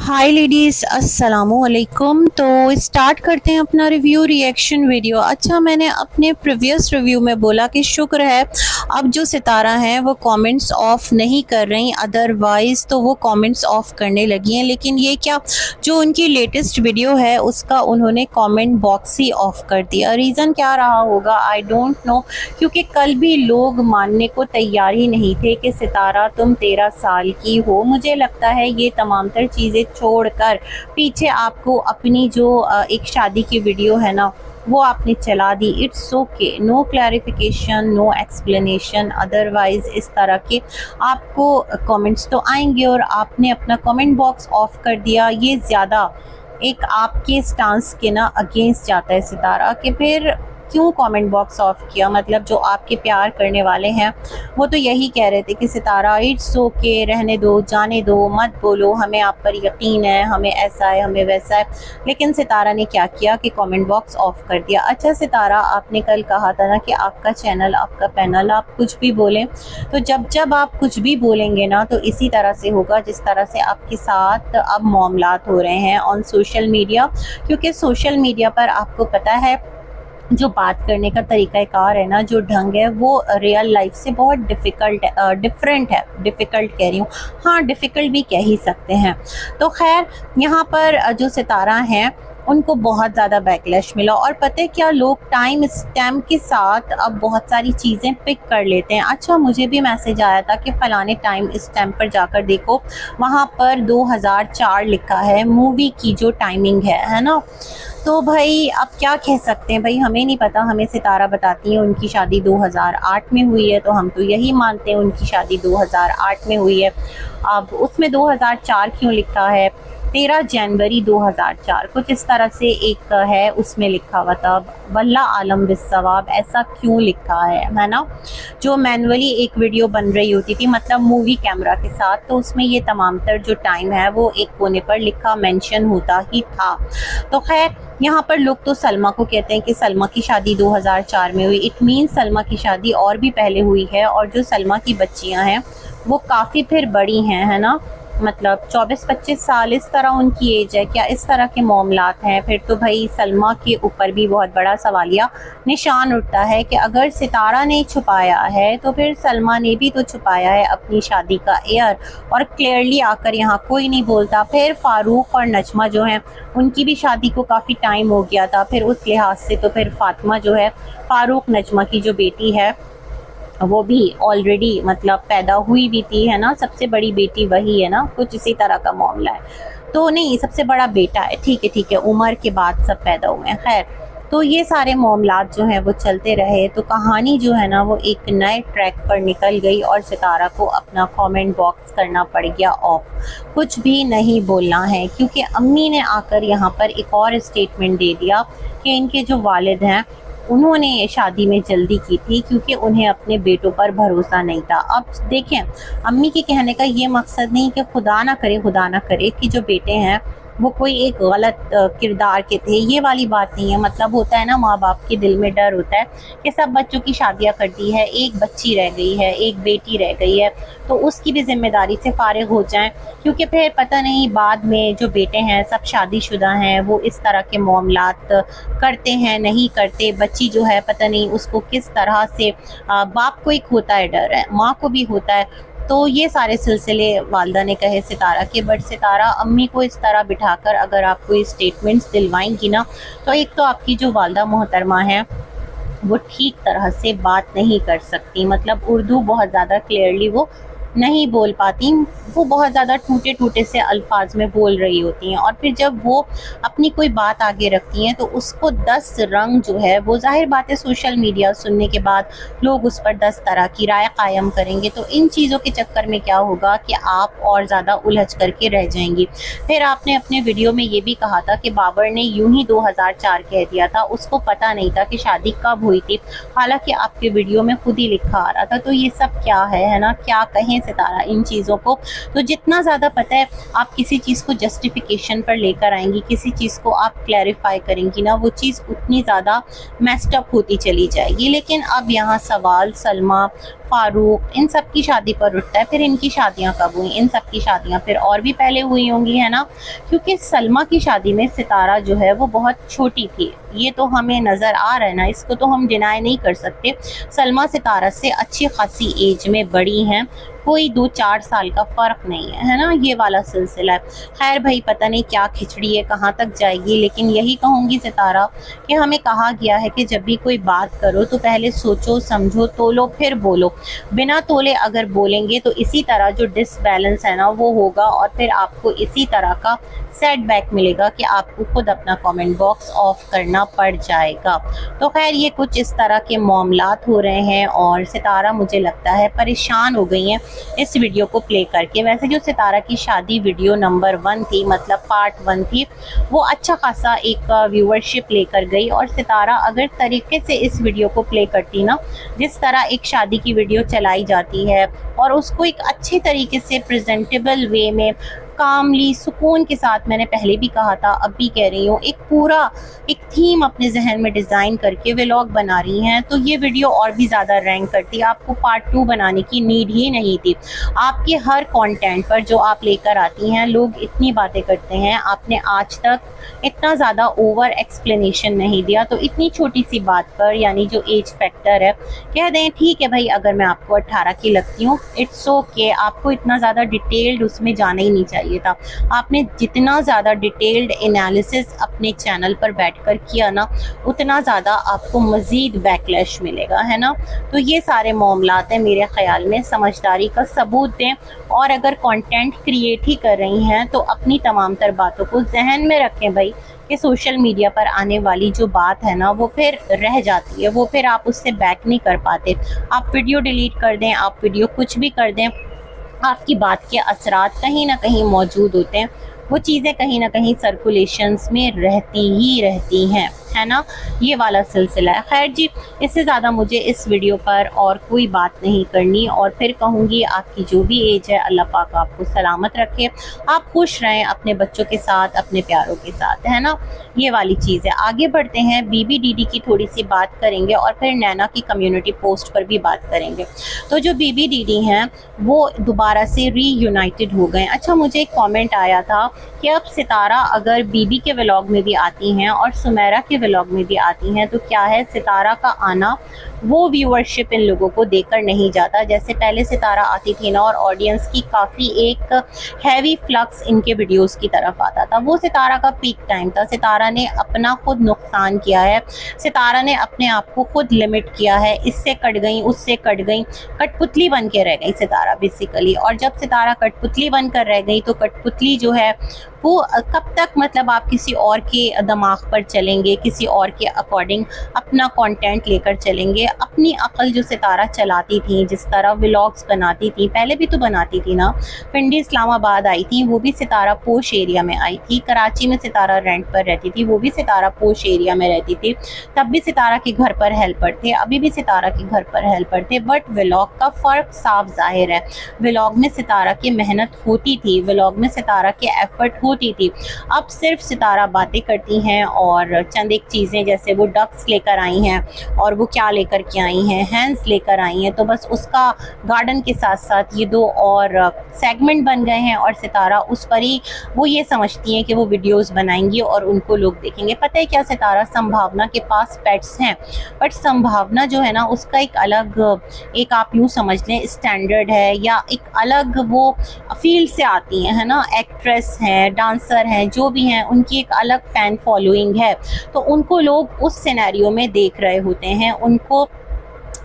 हाय ladies, अस्सलामुअलैकुम। तो start करते हैं अपना रिव्यू रिएक्शन वीडियो। अच्छा, मैंने अपने प्रीवियस रिव्यू में बोला कि शुक्र है अब जो सितारा हैं वो कमेंट्स ऑफ़ नहीं कर रही, अदरवाइज़ तो वो कमेंट्स ऑफ़ करने लगी हैं। लेकिन ये क्या, जो उनकी लेटेस्ट वीडियो है उसका उन्होंने कमेंट बॉक्स ही ऑफ़ कर दिया। रीज़न क्या रहा होगा आई डोंट नो, क्योंकि कल भी लोग मानने को तैयार ही नहीं थे कि सितारा तुम 13 साल की हो। मुझे लगता है ये तमाम तर चीज़ें छोड़कर पीछे आपको अपनी जो एक शादी की वीडियो है ना वो आपने चला दी। It's okay, no clarification, no explanation, otherwise इस तरह के आपको कमेंट्स तो आएंगे और आपने अपना कमेंट बॉक्स ऑफ कर दिया। ये ज़्यादा एक आपके स्टांस के ना अगेंस्ट जाता है सितारा कि फिर क्यों कमेंट बॉक्स ऑफ किया। मतलब जो आपके प्यार करने वाले हैं वो तो यही कह रहे थे कि सितारा इट्स ओके, रहने दो, जाने दो, मत बोलो, हमें आप पर यकीन है, हमें ऐसा है, हमें वैसा है। लेकिन सितारा ने क्या किया कि कमेंट बॉक्स ऑफ कर दिया। अच्छा सितारा, आपने कल कहा था ना कि आपका चैनल, आपका पैनल, आप कुछ भी बोलें, तो जब जब आप कुछ भी बोलेंगे ना तो इसी तरह से होगा जिस तरह से आपके साथ अब मामलात हो रहे हैं ऑन सोशल मीडिया। क्योंकि सोशल मीडिया पर आपको पता है जो बात करने का तरीक़ाकार है ना, जो ढंग है, वो रियल लाइफ से बहुत डिफरेंट है। डिफ़िकल्ट कह रही हूँ, हाँ डिफ़िकल्ट भी कह ही सकते हैं। तो खैर यहाँ पर जो सितारा हैं उनको बहुत ज़्यादा बैकलैश मिला। और पता है क्या, लोग टाइम स्टैम्प के साथ अब बहुत सारी चीज़ें पिक कर लेते हैं। अच्छा, मुझे भी मैसेज आया था कि फ़लाने टाइम स्टैम्प पर जाकर देखो, वहाँ पर 2004 लिखा है मूवी की जो टाइमिंग है ना। तो भाई अब क्या कह सकते हैं, भाई हमें नहीं पता। हमें सितारा बताती हैं उनकी शादी 2008 में हुई है, तो हम तो यही मानते हैं उनकी शादी 2008 में हुई है। अब उसमें 2004 क्यों लिखा है, 13 जनवरी 2004 कुछ इस तरह से एक है उसमें लिखा हुआ था। वल्ला आलम बिस्सवाब, ऐसा क्यों लिखा है ना। जो मैनुअली एक वीडियो बन रही होती थी, मतलब मूवी कैमरा के साथ, तो उसमें ये तमाम तर जो टाइम है वो एक कोने पर लिखा मेंशन होता ही था। तो खैर यहाँ पर लोग तो सलमा को कहते हैं कि सलमा की शादी 2004 में हुई। इट मीन सलमा की शादी और भी पहले हुई है, और जो सलमा की बच्चियाँ हैं वो काफ़ी फिर बड़ी हैं, है ना। मतलब 24-25 साल इस तरह उनकी एज है क्या, इस तरह के मामलात हैं। फिर तो भाई सलमा के ऊपर भी बहुत बड़ा सवालिया निशान उठता है कि अगर सितारा ने छुपाया है तो फिर सलमा ने भी तो छुपाया है अपनी शादी का एयर, और क्लियरली आकर यहाँ कोई नहीं बोलता। फिर फ़ारूक और नजमा जो हैं उनकी भी शादी को काफ़ी टाइम हो गया था। फिर उस लिहाज से तो फिर फ़ातिमा जो है, फ़ारूक नजमा की जो बेटी है, वो भी ऑलरेडी मतलब पैदा हुई भी थी, है ना। सबसे बड़ी बेटी वही है ना, कुछ इसी तरह का मामला है। तो नहीं, सबसे बड़ा बेटा है, ठीक है, उम्र के बाद सब पैदा हुए हैं। खैर, तो ये सारे मामलात जो हैं वो चलते रहे, तो कहानी जो है ना वो एक नए ट्रैक पर निकल गई और सितारा को अपना कमेंट बॉक्स करना पड़ गया ऑफ। कुछ भी नहीं बोलना है, क्योंकि अम्मी ने आकर यहाँ पर एक और स्टेटमेंट दे दिया कि इनके जो वालिद हैं उन्होंने शादी में जल्दी की थी क्योंकि उन्हें अपने बेटों पर भरोसा नहीं था। अब देखें, अम्मी के कहने का ये मकसद नहीं कि खुदा ना करे कि जो बेटे हैं वो कोई एक गलत किरदार के थे, ये वाली बात नहीं है। मतलब होता है ना, माँ बाप के दिल में डर होता है कि सब बच्चों की शादियाँ कर दी है, एक बच्ची रह गई है, एक बेटी रह गई है, तो उसकी भी जिम्मेदारी से फारिग हो जाएं। क्योंकि फिर पता नहीं बाद में जो बेटे हैं सब शादीशुदा हैं, वो इस तरह के मामलात करते हैं, नहीं करते। बच्ची जो है पता नहीं उसको किस तरह से, बाप को एक होता है डर है, माँ को भी होता है। तो ये सारे सिलसिले वालदा ने कहे सितारा के। बट सितारा अम्मी को इस तरह बिठाकर अगर आप कोई स्टेटमेंट्स दिलवाएंगी ना, तो एक तो आपकी जो वालदा मोहतरमा है वो ठीक तरह से बात नहीं कर सकती। मतलब उर्दू बहुत ज़्यादा क्लियरली वो नहीं बोल पाती, वो बहुत ज़्यादा टूटे टूटे से अल्फाज में बोल रही होती हैं। और फिर जब वो अपनी कोई बात आगे रखती हैं तो उसको 10 रंग जो है, वो जाहिर बात है सोशल मीडिया सुनने के बाद लोग उस पर 10 तरह की राय कायम करेंगे। तो इन चीज़ों के चक्कर में क्या होगा कि आप और ज़्यादा उलझ करके रह जाएंगी। फिर आपने अपने वीडियो में ये भी कहा था कि बाबर ने यूं ही 2004 कह दिया था, उसको पता नहीं था कि शादी कब हुई थी, हालांकि आपके वीडियो में खुद ही लिखा आ रहा था। तो ये सब क्या है ना, क्या कहें सितारा इन चीज़ों को। तो जितना ज़्यादा पता है आप किसी चीज़ को जस्टिफिकेशन पर लेकर आएंगी, किसी चीज़ को आप क्लैरिफाई करेंगी ना, वो चीज़ उतनी ज़्यादा मेस्ड अप होती चली जाएगी। लेकिन अब यहाँ सवाल सलमा, फारूक, इन सब की शादी पर उठता है। फिर इनकी शादियां कब हुई? इन सब की शादियां फिर और भी पहले हुई होंगी, है ना, क्योंकि सलमा की शादी में सितारा जो है वो बहुत छोटी थी। ये तो हमें नज़र आ रहा है ना, इसको तो हम डिनाई नहीं कर सकते। सलमा सितारा से अच्छी खासी एज में बड़ी हैं, कोई 2-4 साल का फ़र्क नहीं है ना, ये वाला सिलसिला है। खैर भाई, पता नहीं क्या खिचड़ी है, कहाँ तक जाएगी। लेकिन यही कहूँगी सितारा कि हमें कहा गया है कि जब भी कोई बात करो तो पहले सोचो समझो तोलो फिर बोलो। बिना तोले अगर बोलेंगे तो इसी तरह जो डिसबैलेंस है ना वो होगा, और फिर आपको इसी तरह का सेटबैक मिलेगा कि आपको खुद अपना कमेंट बॉक्स ऑफ करना पड़ जाएगा। तो खैर, ये कुछ इस तरह के मामलात हो रहे हैं और सितारा मुझे लगता है परेशान हो गई हैं इस वीडियो को प्ले करके। वैसे जो सितारा की शादी वीडियो नंबर 1 थी, मतलब पार्ट 1 थी, वो अच्छा खासा एक व्यूअरशिप लेकर गई। और सितारा अगर तरीके से इस वीडियो को प्ले करती ना, जिस तरह एक शादी की वीडियो चलाई जाती है और उसको एक अच्छे तरीके से प्रेजेंटेबल वे में कामली सुकून के साथ, मैंने पहले भी कहा था अब भी कह रही हूँ, एक थीम अपने जहन में डिज़ाइन करके व्लॉग बना रही हैं, तो ये वीडियो और भी ज़्यादा रैंक करती। आपको पार्ट 2 बनाने की नीड ही नहीं थी। आपके हर कंटेंट पर जो आप लेकर आती हैं लोग इतनी बातें करते हैं, आपने आज तक इतना ज़्यादा ओवर एक्सप्लेनेशन नहीं दिया। तो इतनी छोटी सी बात पर, यानी जो एज फैक्टर है, कह दें ठीक है भाई, अगर मैं आपको 18 की लगती हूँ इट्स ओके, आपको इतना ज़्यादा डिटेल्ड उसमें जाना ही नहीं चाहिए था। आपने जितना ज़्यादा डिटेल्ड एनालिसिस अपने चैनल पर बैठकर किया ना, उतना ज़्यादा आपको मज़ीद बैकलैश मिलेगा, है ना। तो ये सारे मामलात हैं मेरे ख्याल में, समझदारी का सबूत दें। और अगर कंटेंट क्रिएट ही कर रही हैं तो अपनी तमाम तर बातों को जहन में रखें भाई, कि सोशल मीडिया पर आने वाली जो बात है ना वो फिर रह जाती है, वो फिर आप उससे बैक नहीं कर पाते। आप वीडियो डिलीट कर दें, आप वीडियो कुछ भी कर दें, आपकी बात के असरात कहीं ना कहीं मौजूद होते हैं, वो चीज़ें कहीं ना कहीं सर्कुलेशंस में रहती ही रहती हैं, है ना। ये वाला सिलसिला है। खैर जी, इससे ज़्यादा मुझे इस वीडियो पर और कोई बात नहीं करनी। और फिर कहूँगी, आपकी जो भी एज है अल्लाह पाक आपको सलामत रखे, आप खुश रहें अपने बच्चों के साथ, अपने प्यारों के साथ, है ना। ये वाली चीज़ है। आगे बढ़ते हैं, बीबी डीडी की थोड़ी सी बात करेंगे और फिर नैना की कम्युनिटी पोस्ट पर भी बात करेंगे। तो जो बीबी डीडी हैं वो दोबारा से रीयूनाइटेड हो गए। अच्छा, मुझे एक कॉमेंट आया था कि अब सितारा अगर बीबी के व्लॉग में भी आती हैं और सुमेरा के व्लॉग में भी आती हैं तो क्या है, सितारा का आना वो व्यूअरशिप इन लोगों को देकर नहीं जाता। जैसे पहले सितारा आती थी ना और ऑडियंस की काफ़ी एक हैवी फ्लक्स इनके वीडियोस की तरफ आता था, वो सितारा का पीक टाइम था। सितारा ने अपना खुद नुकसान किया है, सितारा ने अपने आप को खुद लिमिट किया है, इससे कट गई उससे कट गई, कठपुतली बन के रह गई सितारा बेसिकली। और जब सितारा कठपुतली बनकर रह गई तो कठपुतली जो है वो कब तक, मतलब आप किसी और के दिमाग पर चलेंगे, किसी और के अकॉर्डिंग अपना कंटेंट लेकर चलेंगे। अपनी अक्ल जो सितारा चलाती थी, जिस तरह व्लॉग्स बनाती थी, पहले भी तो बनाती थी ना, पिंडी इस्लामाबाद आई थी वो भी सितारा पोश एरिया में आई थी, कराची में सितारा रेंट पर रहती थी वो भी सितारा पोश एरिया में रहती थी, तब भी सितारा के घर पर हेल्पर थे, अभी भी सितारा के घर पर हेल्पर थे। बट व्लॉग का फ़र्क साफ जाहिर है, व्लॉग में सितारा की मेहनत होती थी, व्लॉग में सितारा के एफर्ट होती थी। अब सिर्फ सितारा बातें करती हैं और चंद एक चीज़ें, जैसे वो डक्स लेकर आई हैं और वो क्या लेकर के आई हैं, हैंस लेकर आई हैं, तो बस उसका गार्डन के साथ साथ ये 2 और सेगमेंट बन गए हैं और सितारा उस पर ही वो ये समझती हैं कि वो वीडियोस बनाएंगी और उनको लोग देखेंगे। पता है क्या, सितारा संभावना के पास पेट्स हैं, बट संभावना जो है ना उसका एक अलग, एक आप यूँ समझ लें स्टैंडर्ड है, या एक अलग वो फील्ड से आती हैं, है ना, एक्ट्रेस हैं, डांसर हैं, जो भी हैं, उनकी एक अलग फ़ैन फॉलोइंग है, तो उनको लोग उस सिनेरियो में देख रहे होते हैं। उनको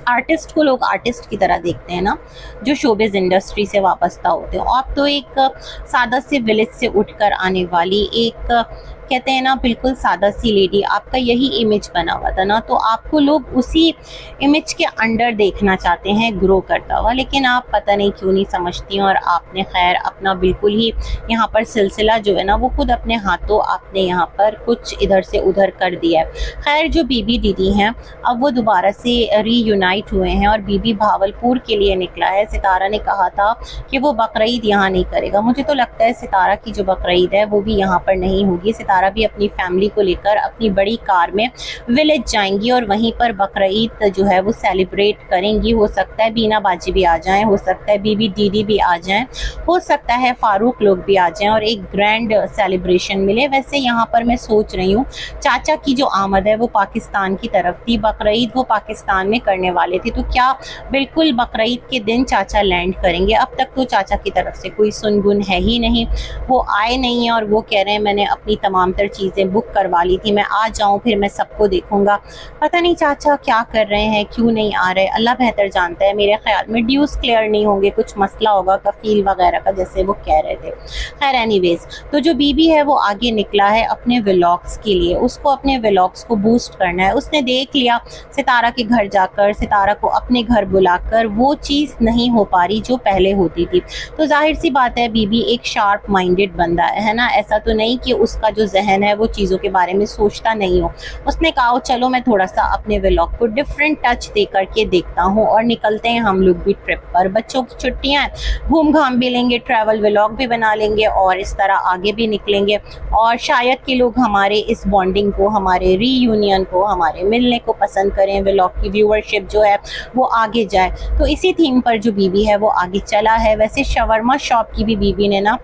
आर्टिस्ट को लोग आर्टिस्ट की तरह देखते हैं ना, जो शोबिज़ इंडस्ट्री से वाबस्ता होते हैं। आप तो एक सादा से विलेज से उठकर आने वाली, एक कहते हैं ना बिल्कुल सादा सी लेडी, आपका यही इमेज बना हुआ था ना, तो आपको लोग उसी इमेज के अंडर देखना चाहते हैं ग्रो करता हुआ, लेकिन आप पता नहीं क्यों नहीं समझती हैं और आपने खैर अपना बिल्कुल ही यहाँ पर सिलसिला जो है ना वो खुद अपने हाथों आपने यहाँ पर कुछ इधर से उधर कर दिया है। खैर जो बीबी दीदी हैं अब वो दोबारा से रीयूनाइट हुए हैं और बीबी भावलपुर के लिए निकला है। सितारा ने कहा था कि वो बकरीद यहाँ नहीं करेगा। मुझे तो लगता है सितारा की जो बकरीद है वो भी यहाँ पर नहीं होगी। सितारा भी अपनी फैमिली को लेकर अपनी बड़ी कार में विलेज जाएंगी और वहीं पर बकरीद जो है वो सेलिब्रेट करेंगी। हो सकता है बीना बाजी भी आ जाएं, हो सकता है बीबी दीदी भी आ जाएं, हो सकता है फारूक लोग भी आ जाएं और एक ग्रैंड सेलिब्रेशन मिले। वैसे यहाँ पर मैं सोच रही हूँ चाचा की जो आमद है वो पाकिस्तान की तरफ थी, बकरीद वो पाकिस्तान में करने वाले थे, तो क्या बिल्कुल बकरीद के दिन चाचा लैंड करेंगे? अब तक तो चाचा की तरफ से कोई सुनगुन है ही नहीं, वो आए नहीं हैं और वो कह रहे हैं मैंने अपनी तमाम तर चीज़ें बुक करवा ली थी, मैं आ जाऊँ फिर मैं सबको देखूंगा। पता नहीं चाचा क्या कर रहे हैं, क्यों नहीं आ रहे, अल्लाह बेहतर जानता है। मेरे ख्याल में ड्यूज क्लियर नहीं होंगे, कुछ मसला होगा कफील वगैरह का जैसे वो कह रहे थे। खैर एनीवेज, तो जो बीबी है वो आगे निकला है अपने व्लॉग्स के लिए, उसको अपने व्लॉग्स को बूस्ट करना है। उसने देख लिया सितारा के घर जाकर, सितारा को अपने घर बुलाकर वो चीज़ नहीं हो पा रही जो पहले होती थी, तो जाहिर सी बात है बीबी एक शार्प माइंडेड बंदा है ना, ऐसा तो नहीं कि उसका जो जहन है वो चीज़ों के बारे में सोचता नहीं हो। उसने कहा चलो मैं थोड़ा सा अपने व्लॉग को डिफरेंट टच दे करके देखता हूँ और निकलते हैं हम लोग भी ट्रिप पर। बच्चों की छुट्टियाँ हैं, घूम घाम भी लेंगे, ट्रैवल व्लॉग भी बना लेंगे और इस तरह आगे भी निकलेंगे और शायद कि लोग हमारे इस बॉन्डिंग को, हमारे रीयूनियन को, हमारे मिलने को पसंद करें, व्लॉग की व्यूअरशिप जो है वो आगे जाए। तो इसी थीम पर जो बीबी है वो आगे चला है। वैसे शवरमा शॉप की भी बीबी ने ना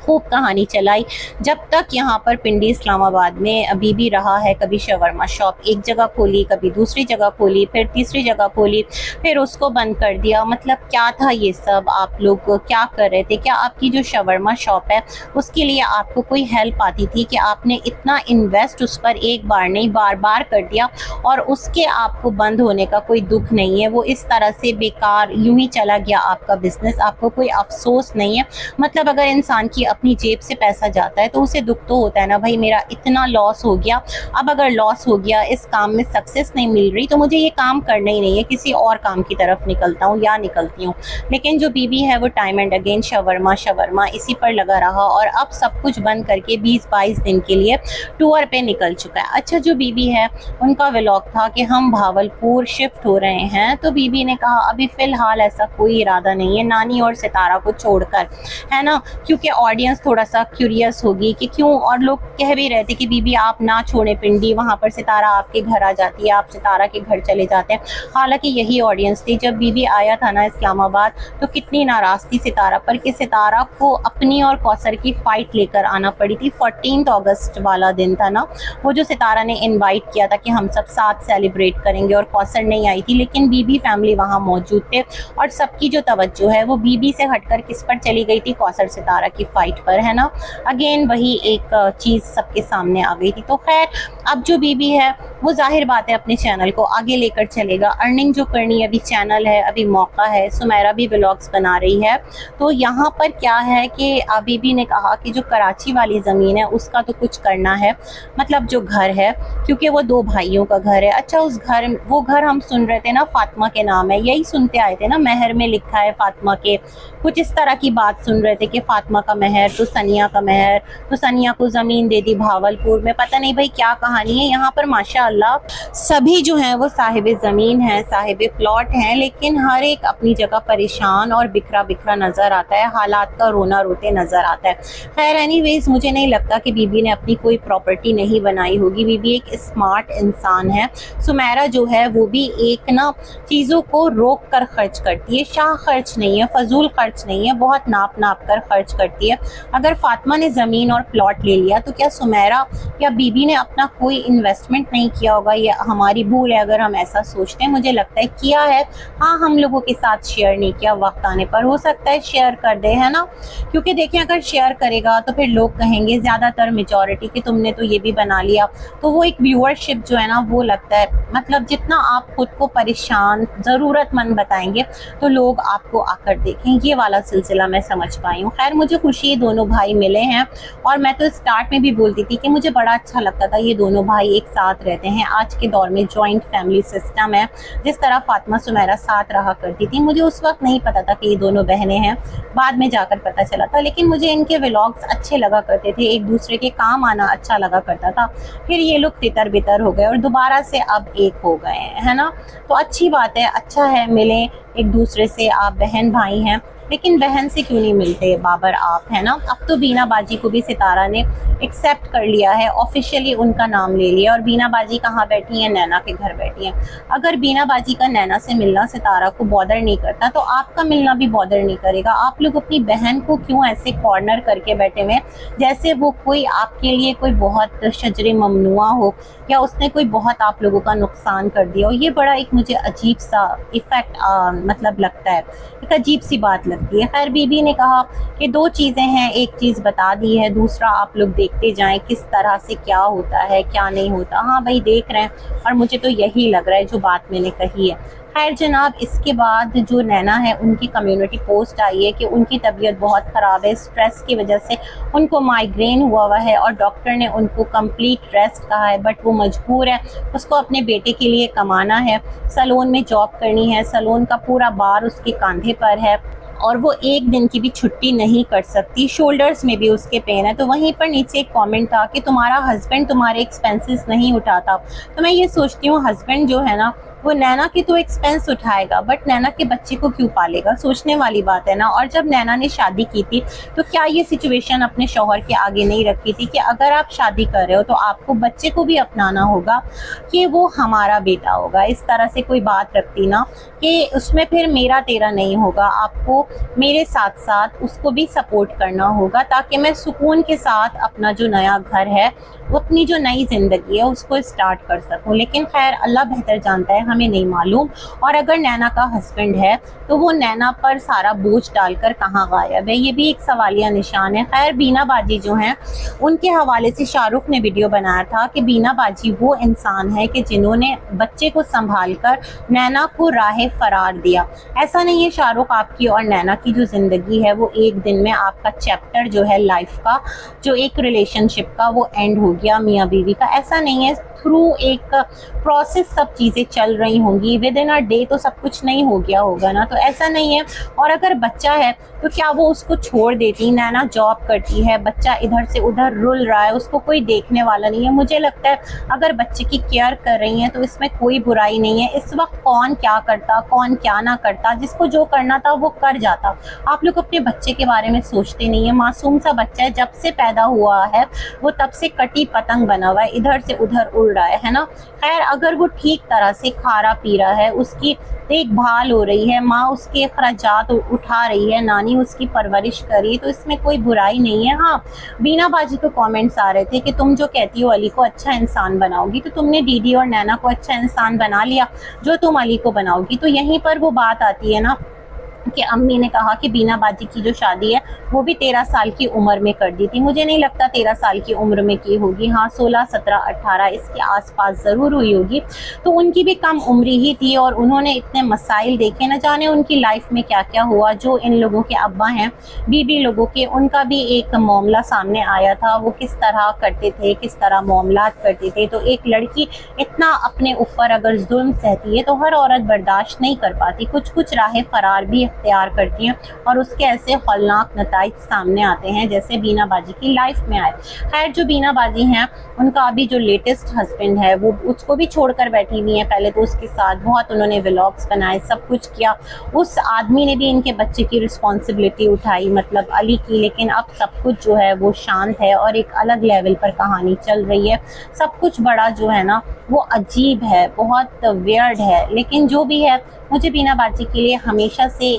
खूब कहानी चलाई। जब तक यहाँ पर पिंडी इस्लामाबाद में बीबी रहा है, कभी शवरमा शॉप एक जगह खोली, कभी दूसरी जगह खोली, फिर तीसरी जगह खोली, फिर उसको बंद कर दिया। मतलब क्या था ये सब, आप लोग क्या कर रहे थे? क्या आपकी जो शवरमा शॉप है उसके लिए आपको कोई हेल्प आती थी कि आपने इतना इन्वेस्ट उस पर एक बार नहीं बार बार कर दिया और उसके आपको बंद होने का कोई दुख नहीं है? वो इस तरह से बेकार यूं ही चला गया आपका बिजनेस, आपको कोई अफसोस नहीं है? मतलब अगर इंसान की अपनी जेब से पैसा जाता है तो उसे दुख तो होता है ना, भाई मेरा इतना लॉस हो गया, अब अगर लॉस हो गया, इस काम में सक्सेस नहीं मिल रही तो मुझे ये काम करना ही नहीं है, किसी और काम की तरफ निकलता हूँ या निकलती हूँ। लेकिन जो बीबी है वो time and again shawarma shawarma इसी पर लगा रहा और अब सब कुछ बंद करके 20-22 दिन के लिए टूर पे निकल चुका है। अच्छा जो बीबी है उनका व्लॉग था कि हम भावलपुर शिफ्ट हो रहे हैं, तो बीबी ने कहा अभी फ़िलहाल ऐसा कोई इरादा नहीं है नानी और सितारा को छोड़कर, है ना, क्योंकि ऑडियंस थोड़ा सा क्यूरियस होगी कि क्यों, और लोग कह भी रहे थे कि बीबी आप ना छोड़े पिंडी, वहाँ पर सितारा आपके घर आ जाती है, आप सितारा के घर चले जाते हैं। हालांकि यही ऑडियंस थी। जब बीबी आया था ना इस्लामाबाद तो कितनी नाराज़ थी सितारा पर कि सितारा को अपनी और कौसर की फ़ाइट लेकर आना पड़ी थी। 14 अगस्त वाला दिन था ना, वो जो सितारा ने इन्वाइट किया था कि हम सब साथ सेलिब्रेट करेंगे और कौसर नहीं आई थी, लेकिन बीबी फैमिली वहाँ मौजूद थे और सबकी जो तवज्जो है वो बीबी से हटकर किस पर चली गई थी? कौसर सितारा की फाइट पर, है ना। अगेन वही एक चीज़ सबके सामने आ गई थी। तो खैर अब जो बीबी है वो जाहिर बात है अपने चैनल को आगे लेकर चलेगा, अर्निंग जो करनी है, अभी चैनल है, अभी मौका है। सुमेरा भी व्लॉग्स बना रही है। तो यहाँ पर क्या है कि बीबी ने कहा कि जो कराची वाली ज़मीन है उसका तो कुछ करना है, मतलब जो घर है, क्योंकि वो 2 भाइयों का घर है। अच्छा वो घर हम सुन रहे थे ना फातिमा के नाम है, यही सुनते आए थे ना, महर में लिखा है फातिमा के, कुछ इस तरह की बात सुन रहे थे कि फातिमा का महर तो सनिया का महर, तो सनिया को ज़मीन दे दी भावलपुर में। पता नहीं भाई क्या कहानी है। यहाँ पर माशाअल्लाह सभी जो हैं वो साहिब ज़मीन हैं, साहिब प्लॉट हैं, लेकिन हर एक अपनी जगह परेशान और बिखरा बिखरा नज़र आता है, हालात का रोना रोते नज़र आता है। खैर एनीवेज मुझे नहीं लगता कि बीबी ने अपनी कोई प्रॉपर्टी नहीं बनाई होगी। बीबी एक स्मार्ट इंसान है। सुमेरा जो है वो भी एक ना चीज़ों को रोक कर खर्च करती है, शाह खर्च नहीं है, फजूल खर्च नहीं है, बहुत नाप नाप कर खर्च करती है। अगर फातिमा ने ज़मीन और प्लॉट ले लिया तो क्या सुमेरा या बीबी ने अपना कोई इन्वेस्टमेंट नहीं किया किया होगा, ये हमारी भूल है अगर हम ऐसा सोचते हैं। मुझे लगता है किया है, हाँ हम लोगों के साथ शेयर नहीं किया, वक्त आने पर हो सकता है शेयर कर दे, है ना। क्योंकि देखिए अगर शेयर करेगा तो फिर लोग कहेंगे, ज़्यादातर मेजॉरिटी कि तुमने तो ये भी बना लिया, तो वो एक व्यूअरशिप जो है ना वो लगता है, मतलब जितना आप खुद को परेशान ज़रूरतमंद बताएंगे तो लोग आपको आकर देखें, ये वाला सिलसिला मैं समझ पाई हूँ। खैर मुझे खुशी है दोनों भाई मिले हैं, और मैं तो स्टार्ट में भी बोलती थी कि मुझे बड़ा अच्छा लगता था ये दोनों भाई एक साथ रहते हैं। आज के दौर में जॉइंट फैमिली सिस्टम है, जिस तरह फातिमा सुमेरा साथ रहा करती थी, मुझे उस वक्त नहीं पता था कि ये दोनों बहनें हैं, बाद में जाकर पता चला था। लेकिन मुझे इनके व्लॉग्स अच्छे लगा करते थे, एक दूसरे के काम आना अच्छा लगा करता था। फिर ये लोग तितर बितर हो गए और दोबारा से अब एक हो गए हैं, है ना। तो अच्छी बात है, अच्छा है मिले एक दूसरे से, आप बहन भाई हैं, लेकिन बहन से क्यों नहीं मिलते बाबर आप, है ना। अब तो बीना बाजी को भी सितारा ने एक्सेप्ट कर लिया है, ऑफिशियली उनका नाम ले लिया। और बीना बाजी कहाँ बैठी हैं, नैना के घर बैठी हैं। अगर बीना बाजी का नैना से मिलना सितारा को बॉदर नहीं करता तो आपका मिलना भी बॉदर नहीं करेगा। आप लोग अपनी बहन को क्यों ऐसे कॉर्नर करके बैठे हुए, जैसे वो कोई आपके लिए कोई बहुत शजरे ममनुआ हो, या उसने कोई बहुत आप लोगों का नुकसान कर दिया हो। ये बड़ा एक मुझे अजीब सा इफेक्ट मतलब लगता है, एक अजीब सी बात लगती है। खैर बीबी ने कहा कि दो चीज़ें हैं, एक चीज़ बता दी है, दूसरा आप लोग देखते जाएं किस तरह से क्या होता है क्या नहीं होता। हाँ भाई देख रहे हैं, और मुझे तो यही लग रहा है जो बात मैंने कही है। खैर जनाब, इसके बाद जो नैना है उनकी कम्युनिटी पोस्ट आई है कि उनकी तबीयत बहुत ख़राब है, स्ट्रेस की वजह से उनको माइग्रेन हुआ है और डॉक्टर ने उनको कंप्लीट रेस्ट कहा है। बट वो मजबूर है, उसको अपने बेटे के लिए कमाना है, सैलून में जॉब करनी है, सैलून का पूरा बार उसके कंधे पर है और वो एक दिन की भी छुट्टी नहीं कर सकती, शोल्डर्स में भी उसके पेन है। तो वहीं पर नीचे एक कमेंट था कि तुम्हारा हस्बैंड तुम्हारे एक्सपेंसेस नहीं उठाता। तो मैं ये सोचती हूँ हस्बैंड जो है ना वो नैना की तो एक्सपेंस उठाएगा, बट नैना के बच्चे को क्यों पालेगा, सोचने वाली बात है ना। और जब नैना ने शादी की थी तो क्या ये सिचुएशन अपने शौहर के आगे नहीं रखी थी कि अगर आप शादी कर रहे हो तो आपको बच्चे को भी अपनाना होगा कि वो हमारा बेटा होगा। इस तरह से कोई बात रखती ना कि उसमें फिर मेरा तेरा नहीं होगा, आपको मेरे साथ साथ उसको भी सपोर्ट करना होगा, ताकि मैं सुकून के साथ अपना जो नया घर है, वो अपनी जो नई ज़िंदगी है उसको स्टार्ट कर सकूं। लेकिन खैर अल्लाह बेहतर जानता है, हमें नहीं मालूम। और अगर नैना का हस्बैंड है तो वो नैना पर सारा बोझ डालकर कहाँ गायब है, ये भी एक सवालिया निशान है। खैर बीना बाजी जो हैं उनके हवाले से शाहरुख ने वीडियो बनाया था कि बीना बाजी वो इंसान है कि जिन्होंने बच्चे को संभाल कर नैना को राह फरार दिया। ऐसा नहीं है शाहरुख, आपकी और नैना की जो ज़िंदगी है वो एक दिन में आपका चैप्टर जो है लाइफ का, जो एक रिलेशनशिप का, वो एंड हो गया मियाँ बीवी का। ऐसा नहीं है, थ्रू एक प्रोसेस सब चीज़ें चल रही होंगी, विद इन अ डे तो सब कुछ नहीं हो गया होगा ना, तो ऐसा नहीं है। और अगर बच्चा है तो क्या वो उसको छोड़ देती, नैना जॉब करती है, बच्चा इधर से उधर रुल रहा है, उसको कोई देखने वाला नहीं है। मुझे लगता है अगर बच्चे की केयर कर रही हैं तो इसमें कोई बुराई नहीं है। इस वक्त कौन क्या करता कौन क्या ना करता, जिसको जो करना था वो कर जाता। आप लोग अपने बच्चे के बारे में सोचते नहीं है, मासूम सा बच्चा है, जब से पैदा हुआ है वो तब से कटी पतंग बना हुआ है, इधर से उधर उड़ रहा है ना। खैर अगर वो ठीक तरह से खा रहा पी रहा है, उसकी देखभाल हो रही है, माँ उसके अखराजात उठा रही है, नानी उसकी परवरिश कर रही है, तो इसमें कोई बुराई नहीं है। हाँ बीना बाजी को कमेंट्स आ रहे थे कि तुम जो कहती हो अली को अच्छा इंसान बनाओगी, तो तुमने दीदी और नैना को अच्छा इंसान बना लिया जो तुम अली को बनाओगी। तो यहीं पर वो बात आती है ना कि अम्मी ने कहा कि बीना बाजी की जो शादी है वो भी 13 साल की उम्र में कर दी थी। मुझे नहीं लगता 13 साल की उम्र में की होगी, हाँ 16, 17, 18 इसके आसपास ज़रूर हुई होगी। तो उनकी भी कम उम्री ही थी और उन्होंने इतने मसाइल देखे, न जाने उनकी लाइफ में क्या क्या हुआ। जो इन लोगों के अब्बा हैं बीबी लोगों के, उनका भी एक मामला सामने आया था, वो किस तरह करते थे, किस तरह मामलात करते थे। तो एक लड़की इतना अपने ऊपर अगर जुल्म सहती है तो हर औरत बर्दाश्त नहीं कर पाती, कुछ कुछ राह फरार भी तैयार करती हैं और उसके ऐसे खौलनाक नताइज सामने आते हैं जैसे बीना बाजी की लाइफ में आए। खैर जो बीना बाजी हैं उनका अभी जो लेटेस्ट हस्बैंड है वो उसको भी छोड़कर बैठी हुई हैं। पहले तो उसके साथ बहुत उन्होंने व्लॉग्स बनाए, सब कुछ किया, उस आदमी ने भी इनके बच्चे की रिस्पॉन्सिबिलिटी उठाई, मतलब अली की। लेकिन अब सब कुछ जो है वो शांत है और एक अलग लेवल पर कहानी चल रही है। सब कुछ बड़ा जो है ना वो अजीब है, बहुत वियर्ड है। लेकिन जो भी है, मुझे बीना बाजी के लिए हमेशा से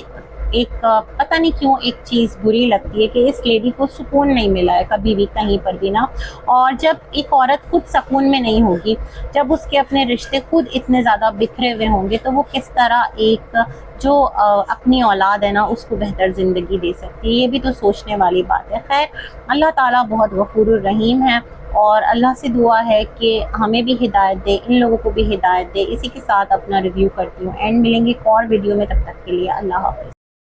एक पता नहीं क्यों एक चीज़ बुरी लगती है कि इस लेडी को सुकून नहीं मिला है कभी भी कहीं पर भी ना। और जब एक औरत खुद सुकून में नहीं होगी, जब उसके अपने रिश्ते खुद इतने ज़्यादा बिखरे हुए होंगे, तो वो किस तरह एक जो अपनी औलाद है ना उसको बेहतर ज़िंदगी दे सकती है। ये भी तो सोचने वाली बात है। खैर, अल्लाह ताला बहुत गफूरुर रहीम है और अल्लाह से दुआ है कि हमें भी हिदायत दे, इन लोगों को भी हिदायत दे। इसी के साथ अपना रिव्यू करती हूँ, एंड मिलेंगे एक और वीडियो में, तब तक के लिए अल्लाह हाफ़िज़।